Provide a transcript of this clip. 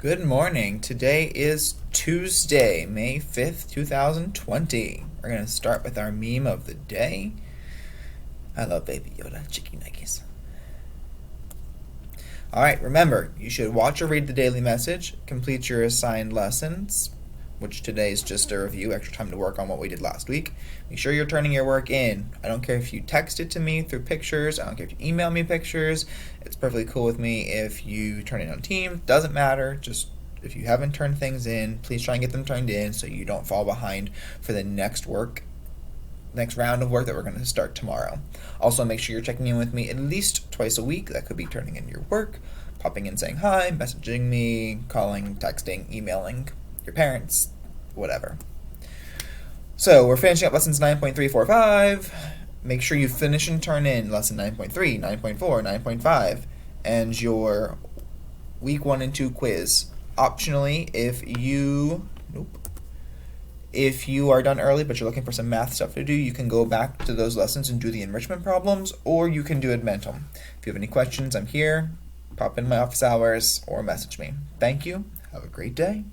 Good morning. Today is Tuesday, May 5th, 2020. We're going to start with our meme of the day. I love Baby Yoda, chicky nuggies. Alright, remember, you should watch or read the daily message, complete your assigned lessons, which today is just a review, extra time to work on what we did last week. Make sure you're turning your work in. I don't care if you text it to me through pictures. I don't care if you email me pictures. It's perfectly cool with me if you turn it on Teams. Doesn't matter. Just if you haven't turned things in, please try and get them turned in so you don't fall behind for the next round of work that we're going to start tomorrow. Also, make sure you're checking in with me at least twice a week. That could be turning in your work, popping in saying hi, messaging me, calling, texting, emailing your parents, whatever. So we're finishing up lessons 9.345. Make sure you finish and turn in lesson 9.3, 9.4, 9.5, and your week 1 and 2 quiz. Optionally, if you are done early but you're looking for some math stuff to do, you can go back to those lessons and do the enrichment problems, or you can do Edmentum. If you have any questions, I'm here. Pop in my office hours or message me. Thank you. Have a great day.